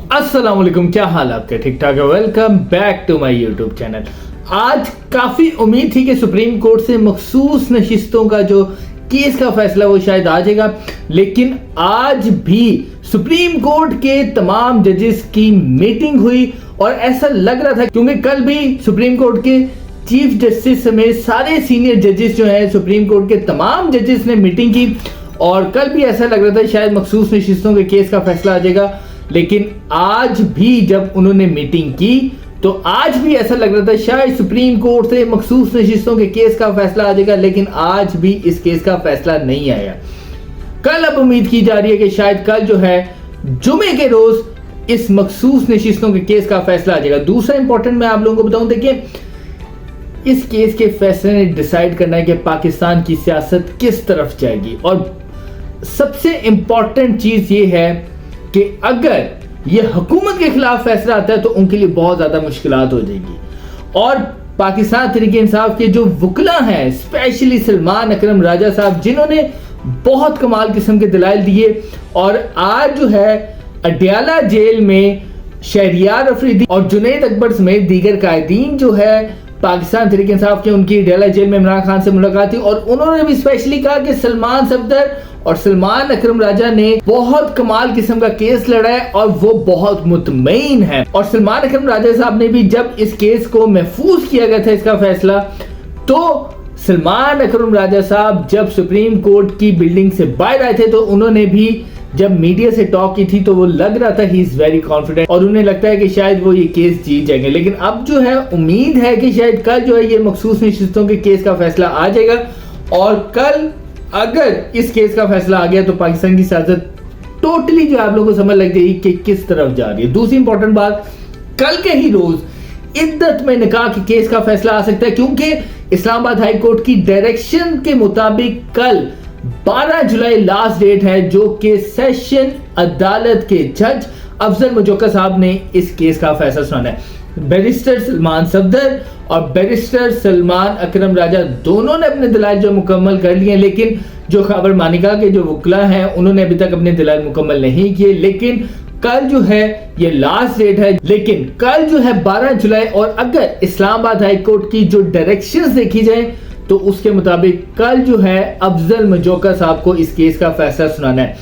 अस्सलाम वालेकुम, क्या हाल आपके? ठीक ठाक है। Welcome back to my YouTube channel. आज काफी उम्मीद थी कि सुप्रीम कोर्ट से मखसूस नशिस्तों का जो केस का फैसला वो शायद आ जाएगा, लेकिन आज भी सुप्रीम कोर्ट के तमाम जजेस की मीटिंग हुई और ऐसा लग रहा था, क्योंकि कल भी सुप्रीम कोर्ट के चीफ जस्टिस समेत सारे सीनियर जजेस जो है सुप्रीम कोर्ट के तमाम जजेस ने मीटिंग की और कल भी ऐसा लग रहा था शायद मखसूस नशिस्तों के केस का फैसला आ जाएगा। लेकिन आज भी जब उन्होंने मीटिंग की तो आज भी ऐसा लग रहा था शायद सुप्रीम कोर्ट से मखसूस नशिस्तों के केस का फैसला आ जाएगा, लेकिन आज भी इस केस का फैसला नहीं आया। कल अब उम्मीद की जा रही है कि शायद कल जो है जुमे के रोज इस मखसूस नशिस्तों के केस का फैसला आ जाएगा। दूसरा इंपॉर्टेंट मैं आप लोगों को बताऊं, देखिए इस केस के फैसले ने डिसाइड करना है कि पाकिस्तान की सियासत किस तरफ जाएगी, और सबसे इंपॉर्टेंट चीज ये है कि अगर ये हुकूमत के खिलाफ फैसला आता है तो उनके लिए बहुत ज्यादा मुश्किलात हो जाएगी। और पाकिस्तान तहरीक इंसाफ के जो वकला हैं, स्पेशली सलमान अकरम राजा साहब, जिन्होंने बहुत कमाल किस्म के दलाइल दिए और आज जो है अडयाला जेल में शहरियार अफरीदी और जुनैद अकबर समेत दीगर कायदीन जो है पाकिस्तान तहरीक इंसाफ के, उनकी अडयाला जेल में इमरान खान से मुलाकात हुई और उन्होंने भी स्पेशली कहा कि सलमान सफदर और सलमान अकरम राजा ने बहुत कमाल किस्म का केस लड़ा है और वो बहुत मुतमईन है। और सलमान अकरम राजा साहब ने भी जब इस केस को महफूज किया गया था इसका फैसला, तो सलमान अकरम राजा साहब जब सुप्रीम कोर्ट की बिल्डिंग से बाहर आए थे तो उन्होंने भी जब मीडिया से टॉक की थी तो वो लग रहा था ही इज वेरी कॉन्फिडेंट और उन्हें लगता है कि शायद वो ये केस जीत जाएंगे। लेकिन अब जो है उम्मीद है कि शायद कल जो है ये मखसूस नशिस्तों के केस का फैसला आ जाएगा, और कल अगर इस केस का फैसला आ गया तो पाकिस्तान की सियासत टोटली जो आप लोगों को समझ लग जाएगी कि किस तरफ जा रही है। दूसरी इंपॉर्टेंट बात, कल के ही रोज इद्दत में निकाह के केस का फैसला आ सकता है, क्योंकि इस्लामाबाद हाई कोर्ट की डायरेक्शन के मुताबिक कल 12 जुलाई लास्ट डेट है जो कि सेशन अदालत के जज अफजल मजोका साहब ने इस केस का फैसला सुनाना है। बैरिस्टर सलमान सफदर और बैरिस्टर सलमान अकरम राजा दोनों ने अपने दलाइल जो मुकम्मल कर लिए, लेकिन जो खबर मानिका के जो वकला हैं उन्होंने अभी तक अपने दलाइल मुकम्मल नहीं किए। लेकिन कल जो है ये लास्ट डेट है, लेकिन कल जो है 12 जुलाई, और अगर इस्लामाबाद हाई कोर्ट की जो डायरेक्शंस देखी जाए तो उसके मुताबिक कल जो है अफजल मजोका साहब को इस केस का फैसला सुनाना है।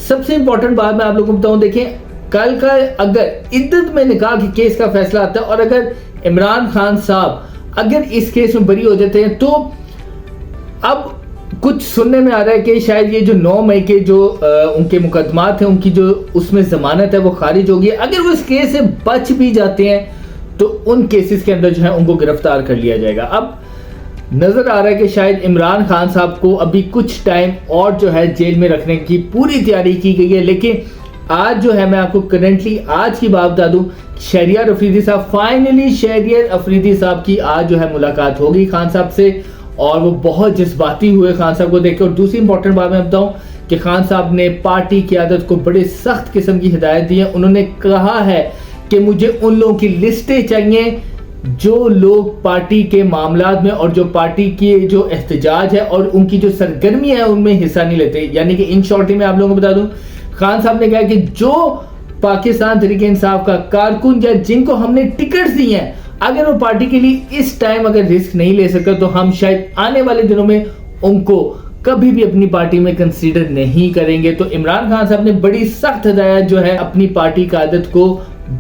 सबसे इंपॉर्टेंट बात मैं आप लोगों को बताऊं, देखें कल का अगर इद्दत में निकाह के केस का फैसला आता है और अगर इमरान खान साहब अगर इस केस में बरी हो जाते हैं, तो अब कुछ सुनने में आ रहा है कि शायद ये जो 9 मई के जो उनके मुकदमात हैं, उनकी जो उसमें जमानत है वो खारिज होगी। अगर वो इस केस से बच भी जाते हैं तो उन केसेस के अंदर जो है उनको गिरफ्तार कर लिया जाएगा। अब नजर आ रहा है कि शायद इमरान खान साहब को अभी कुछ टाइम और जो है जेल में रखने की पूरी तैयारी की गई है। लेकिन आज जो है मैं आपको करंटली आज की बात बता दूं, शहरियार अफरीदी साहब, फाइनली शहरियार अफरीदी साहब की आज जो है मुलाकात होगी खान साहब से और वो बहुत जज्बाती हुए खान साहब को देख के। और दूसरी इंपॉर्टेंट बात मैं बताऊं कि खान साहब ने पार्टी क़यादत को बड़े सख्त किस्म की हिदायत दी है। उन्होंने कहा है कि मुझे उन लोगों की लिस्टें चाहिए जो लोग पार्टी के मामलात में और जो पार्टी की जो एहतजाज है और उनकी जो सरगर्मी है उनमें हिस्सा नहीं लेते। यानी कि इन शॉर्ट में आप लोगों को बता दूं, खान साहब ने कहा कि जो पाकिस्तान तहरीक इंसाफ का कारकुन या जिनको हमने टिकट्स दी हैं, अगर वो पार्टी के लिए इस टाइम अगर रिस्क नहीं ले सकते तो हम शायद आने वाले दिनों में उनको कभी भी अपनी पार्टी में कंसीडर नहीं करेंगे। तो इमरान खान साहब ने बड़ी सख्त हिदायत जो है अपनी पार्टी क़यादत को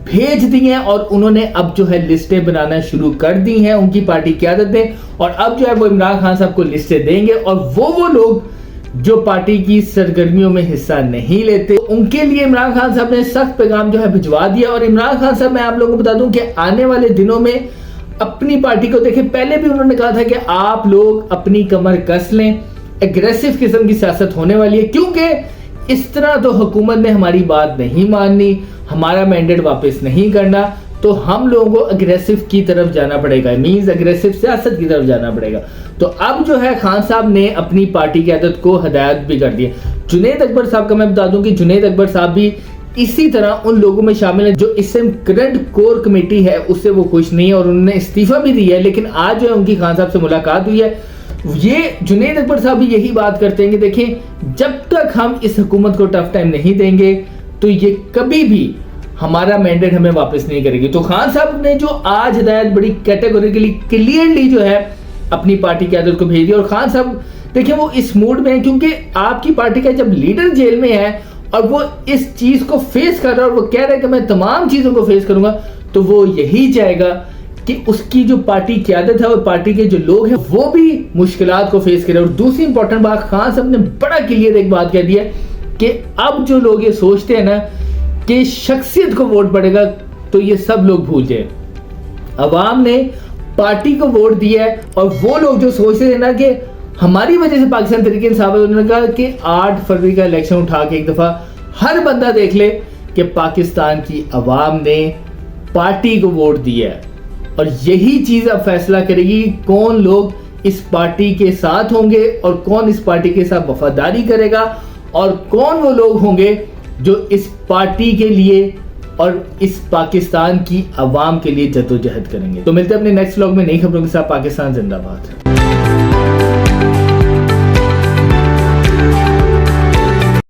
भेज दी हैं और उन्होंने अब जो है लिस्टें बनाना शुरू कर दी हैं उनकी पार्टी क़यादत ने, और अब जो है वो इमरान खान साहब को लिस्टें देंगे और वो लोग जो पार्टी की सरगर्मियों में हिस्सा नहीं लेते उनके लिए इमरान खान साहब ने सख्त पैगाम जो है भिजवा दिया। और इमरान खान साहब मैं आप लोगों को बता दूं कि आने वाले दिनों में अपनी पार्टी को देखें, पहले भी उन्होंने कहा था कि आप लोग अपनी कमर कस लें, एग्रेसिव किस्म की सियासत होने वाली है, क्योंकि इस तरह तो हुकूमत ने हमारी बात नहीं माननी, हमारा मैंडेट वापस नहीं करना, तो हम लोगों को अग्रेसिव की तरफ जाना पड़ेगा, मींस अग्रेसिव सियासत की तरफ जाना पड़ेगा। तो अब जो है खान साहब ने अपनी पार्टी की आदत को हिदायत भी कर दी है। जुनैद अकबर साहब का मैं बता दूं कि जुनैद अकबर साहब भी इसी तरह उन लोगों में शामिल है जो इस करंट कोर कमेटी है उससे वो खुश नहीं है और उन्होंने इस्तीफा भी दिया है। लेकिन आज जो है उनकी खान साहब से मुलाकात हुई है। ये जुनैद अकबर साहब भी यही बात करते हैं कि देखें, जब तक हम इस हुकूमत को टफ टाइम नहीं देंगे तो ये कभी भी हमारा मैंडेट हमें वापस नहीं करेगी। तो खान साहब ने जो आज हिदायत बड़ी कैटेगोरिकली क्लियरली जो है अपनी पार्टी की क़यादत को भेज दी। और खान साहब देखिए वो इस मूड में है क्योंकि आपकी पार्टी का जब लीडर जेल में है और वो इस चीज को फेस कर रहा है और वो कह रहा है कि मैं तमाम चीजों को फेस करूंगा, तो वो यही चाहेगा कि उसकी जो पार्टी की क़यादत है और पार्टी के जो लोग हैं वो भी मुश्किलात को फेस करें। और दूसरी इंपॉर्टेंट बात, खान साहब ने बड़ा क्लियर एक बात कह दी है कि अब जो लोग ये सोचते हैं ना कि शख्सियत को वोट पड़ेगा, तो ये सब लोग भूल जाए। अवाम ने पार्टी को वोट दिया है और वो लोग जो सोचते थे ना कि हमारी वजह से पाकिस्तान तहरीक इंसाफ है, उन्होंने कहा कि 8 फरवरी का इलेक्शन उठा के एक दफा हर बंदा देख ले कि पाकिस्तान की अवाम ने पार्टी को वोट दिया है। और यही चीज अब फैसला करेगी कौन लोग इस पार्टी के साथ होंगे और कौन इस पार्टी के साथ वफादारी करेगा और कौन वो लोग होंगे जो इस पार्टी के लिए और इस पाकिस्तान की आवाम के लिए जद्दोजहद करेंगे। तो मिलते हैं अपने नेक्स्ट व्लॉग में नई खबरों के साथ। पाकिस्तान जिंदाबाद।